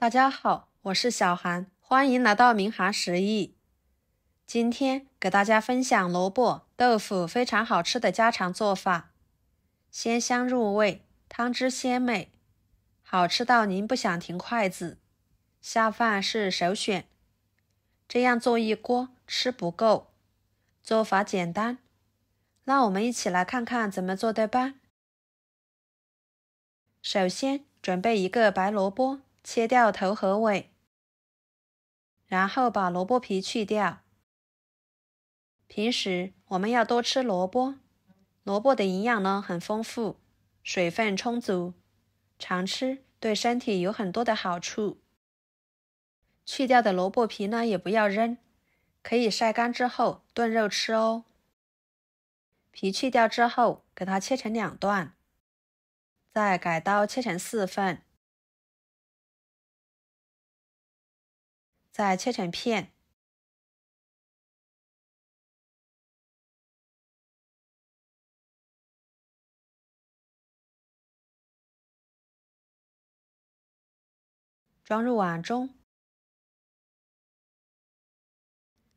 大家好，我是小韩，欢迎来到明涵食艺。今天给大家分享萝卜豆腐非常好吃的家常做法，鲜香入味，汤汁鲜美，好吃到您不想停筷子，下饭是首选。这样做一锅吃不够，做法简单，那我们一起来看看怎么做的吧。首先准备一个白萝卜，切掉头和尾，然后把萝卜皮去掉。平时我们要多吃萝卜，萝卜的营养呢很丰富，水分充足，常吃对身体有很多的好处。去掉的萝卜皮呢也不要扔，可以晒干之后炖肉吃哦。皮去掉之后，给它切成2段，再改刀切成4份，再切成片。装入碗中，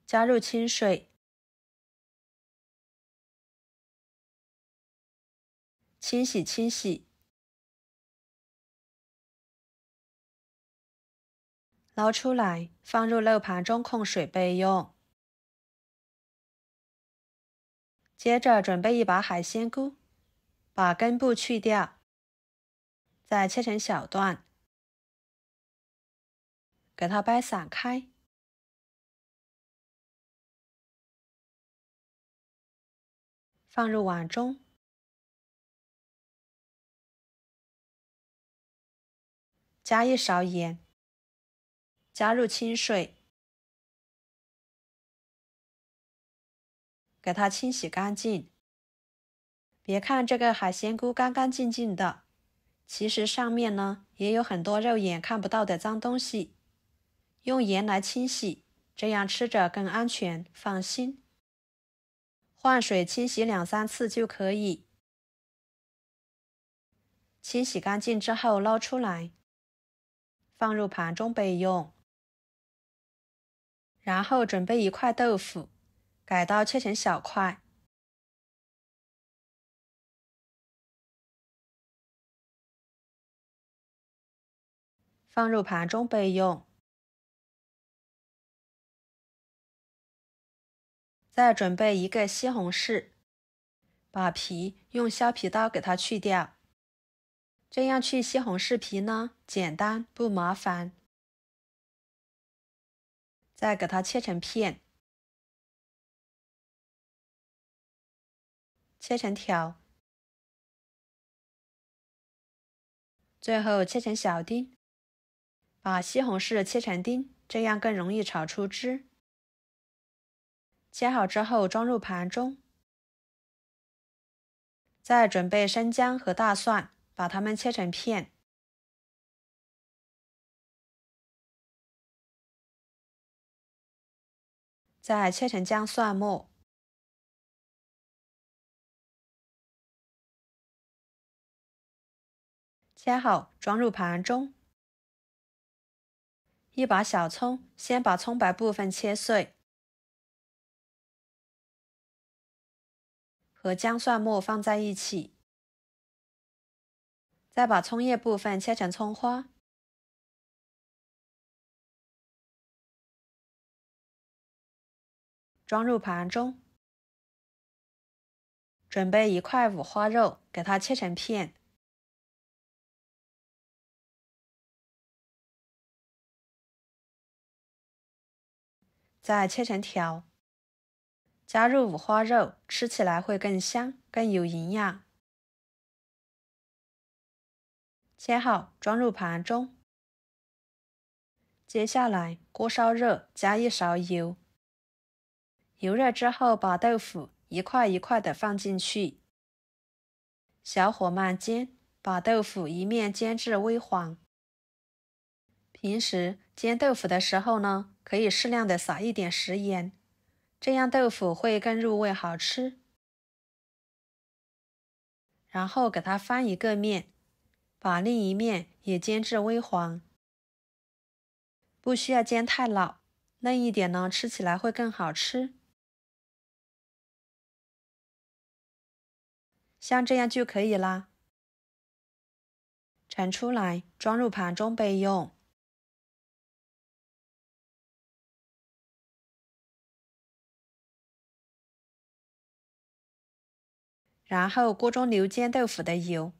加入清水，清洗，捞出来，放入漏盘中控水备用。接着准备一把海鲜菇，把根部去掉，再切成小段，给它掰散开。放入碗中，加1勺盐，加入清水，给它清洗干净。别看这个海鲜菇干干净净的，其实上面呢也有很多肉眼看不到的脏东西。用盐来清洗，这样吃着更安全，放心。换水清洗2-3次就可以。清洗干净之后捞出来，放入盘中备用。然后准备1块豆腐，改刀切成小块，放入盘中备用。再准备1个西红柿，把皮用削皮刀给它去掉。这样去西红柿皮呢，简单不麻烦。再给它切成片，切成条，最后切成小丁。把西红柿切成丁，这样更容易炒出汁。切好之后装入盘中。再准备生姜和大蒜，把它们切成片。再切成姜蒜末。切好装入盘中。一把小葱，先把葱白部分切碎，和姜蒜末放在一起，再把葱叶部分切成葱花，装入盘中。准备1块五花肉，给它切成片，再切成条。加入五花肉，吃起来会更香，更有营养。切好装入盘中。接下来锅烧热，加1勺油。油热之后，把豆腐一块一块的放进去，小火慢煎，把豆腐一面煎至微黄。平时煎豆腐的时候呢，可以适量的撒一点食盐，这样豆腐会更入味好吃。然后给它翻一个面，把另一面也煎至微黄。不需要煎太老，嫩一点呢，吃起来会更好吃。像这样就可以啦。盛出来，装入盘中备用。然后锅中留煎豆腐的油，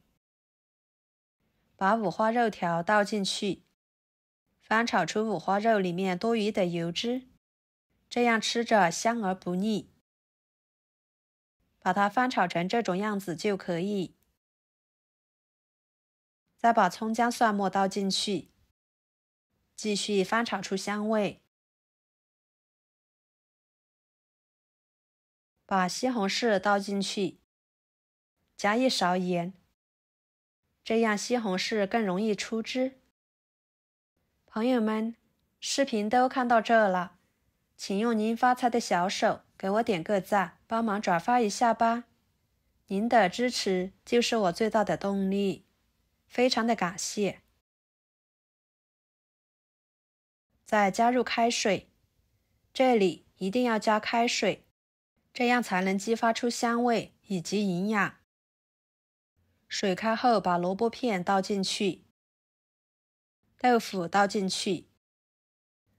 把五花肉条倒进去，翻炒出五花肉里面多余的油脂，这样吃着香而不腻。把它翻炒成这种样子就可以。再把葱姜蒜末倒进去，继续翻炒出香味。把西红柿倒进去，加1勺盐，这样西红柿更容易出汁。朋友们，视频都看到这了，请用您发财的小手给我点个赞，帮忙转发一下吧。您的支持就是我最大的动力，非常的感谢。再加入开水，这里一定要加开水，这样才能激发出香味以及营养。水开后，把萝卜片倒进去，豆腐倒进去，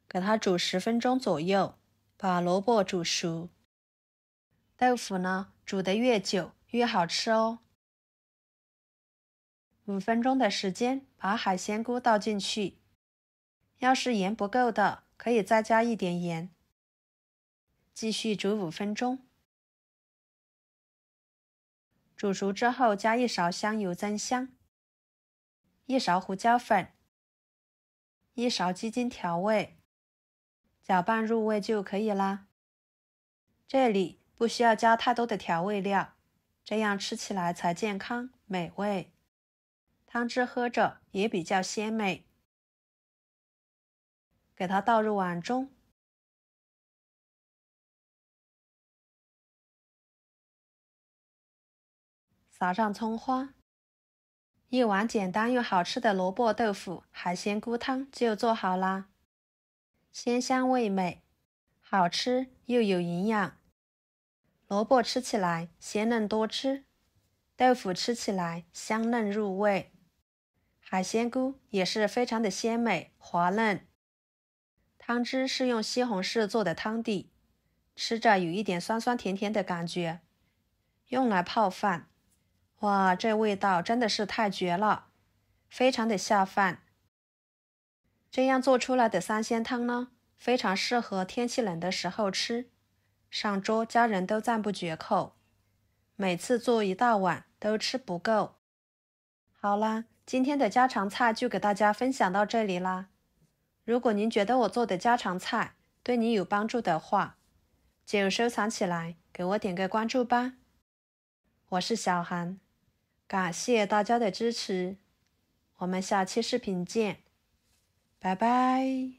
给它煮10分钟左右，把萝卜煮熟。豆腐呢，煮得越久越好吃哦。5分钟的时间，把海鲜菇倒进去，要是盐不够的，可以再加一点盐。继续煮5分钟。煮熟之后，加1勺香油增香，1勺胡椒粉，1勺鸡精调味，搅拌入味就可以啦。这里不需要加太多的调味料，这样吃起来才健康美味，汤汁喝着也比较鲜美。给它倒入碗中，撒上葱花，一碗简单又好吃的萝卜豆腐海鲜菇汤就做好啦。鲜香味美，好吃又有营养。萝卜吃起来鲜嫩多汁，豆腐吃起来香嫩入味，海鲜菇也是非常的鲜美滑嫩。汤汁是用西红柿做的汤底，吃着有一点酸酸甜甜的感觉，用来泡饭。哇，这味道真的是太绝了，非常的下饭。这样做出来的3鲜汤呢，非常适合天气冷的时候吃，上桌家人都赞不绝口，每次做1大碗都吃不够。好啦，今天的家常菜就给大家分享到这里啦。如果您觉得我做的家常菜对你有帮助的话，就收藏起来，给我点个关注吧。我是小韩，感谢大家的支持，我们下期视频见，拜拜。